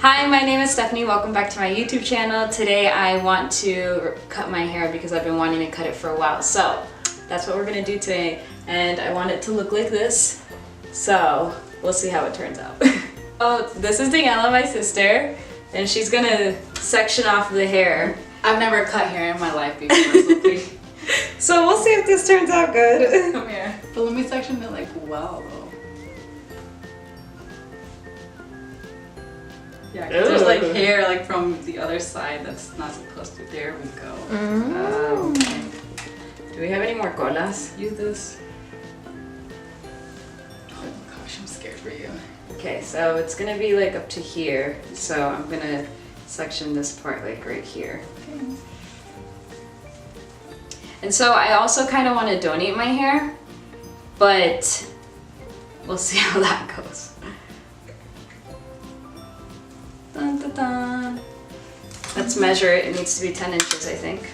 Hi, my name is Stephanie. Welcome back to my YouTube channel. Today I want to cut my hair because I've been wanting to cut it for a while. So that's what we're gonna do today. And I want it to look like this. So we'll see how it turns out. Oh, this is Daniela, my sister, and she's gonna section off the hair. I've never cut hair in my life before, so we'll see if this turns out good. Come here. But let me section it like well though. Yeah, 'cause there's like hair like from the other side that's not supposed to. There we go. Okay. Do we have any more colas? Use this. Oh gosh, I'm scared for you. Okay, so it's gonna be like up to here. So I'm gonna section this part like right here. Okay. And so I also kind of want to donate my hair, but we'll see how that goes. Dun, dun, dun. Let's measure it. It needs to be 10 inches, I think.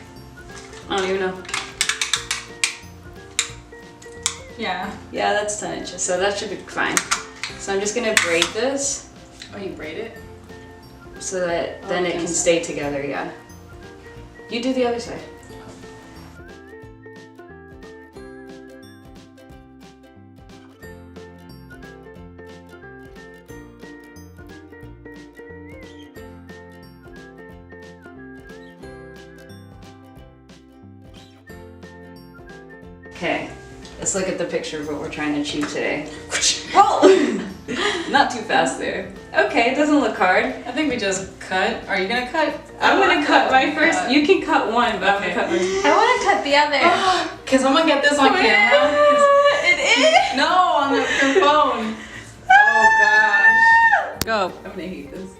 I don't even know. Yeah. Yeah, that's 10 inches, so that should be fine. So I'm just gonna braid this. Oh, you braid it? So that then it can stay together, yeah. You do the other side. Okay, let's look at the picture of what we're trying to achieve today. Whoa! Not too fast there. Okay, it doesn't look hard. I think we just cut. Are you gonna cut? I'm gonna cut my first. You can cut one, but okay. I'm gonna cut my. I want to cut the other. Cause I'm gonna get this on camera. It is? No, on your phone. Oh gosh. Go. I'm gonna hate this.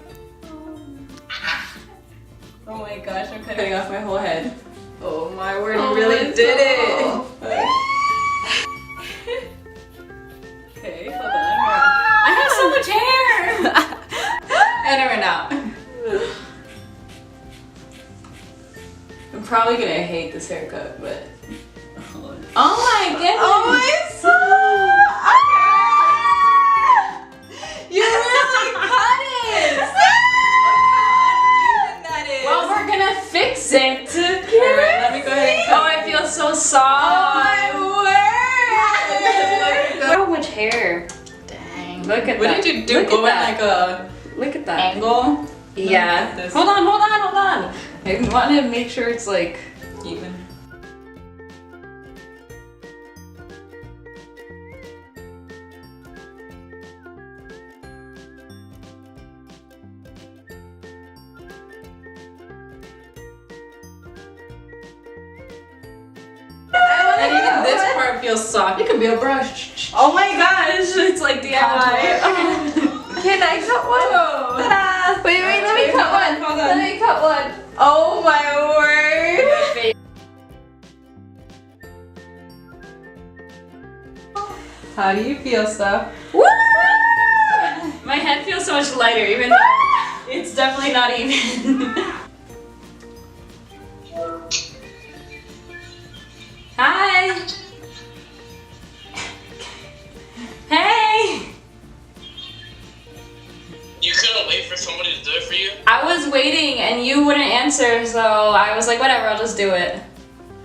Oh my gosh, I'm cutting off my whole head. Oh my word, you really did it! Okay, hold on. I have so much hair! I never know. I'm probably gonna hate this haircut, but. Oh my goodness! Oh my son! You really cut it! Look how uneven that is! Well, we're gonna fix it! Alright, let me go ahead and cut. Oh, I feel so soft! Oh my word! Look how much hair. Dang. Look at what that. What did you do? Look Go in at like a Look at that. angle? Yeah. Like this. Hold on. I want to make sure it's like Even. And even this part feels soft. It could be a brush. oh my gosh, it's like DIY. Can I cut one? Ta-da! Wait, let me cut one. Hold on. Let me cut one. Oh my word! How do you feel, Steph? Woo! My head feels so much lighter, even though it's definitely not even. Hi! Hey! You couldn't wait for somebody to do it for you? I was waiting and you wouldn't answer, so I was like, whatever, I'll just do it.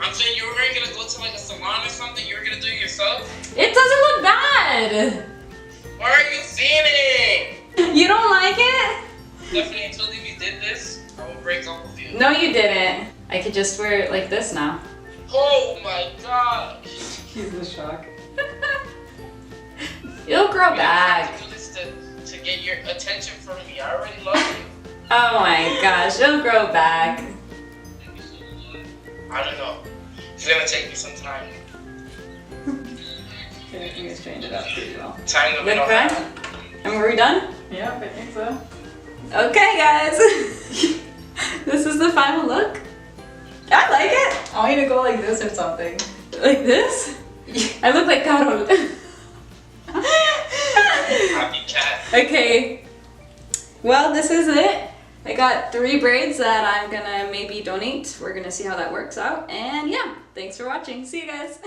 I'm saying you were gonna go to like a salon or something, you were gonna do it yourself? It doesn't look bad! Why are you seeing it? You don't like it? Definitely until if you did this, I will break up with you. No, you didn't. I could just wear it like this now. Oh my gosh. He's in shock. It'll grow You back. have to do this to get your attention from me. I already love you. Oh my gosh, it'll grow back. I don't know. It's gonna take me some time. Okay, I think I straightened it out pretty well. Time that we Look don't good? have. And were we done? Yeah, I think so. Okay, guys. This is the final look. I like it. I want you to go like this or something. Like this? I look like Carol. Happy cat. Okay. Well, this is it. I got 3 braids that I'm gonna maybe donate. We're gonna see how that works out. And yeah, thanks for watching. See you guys.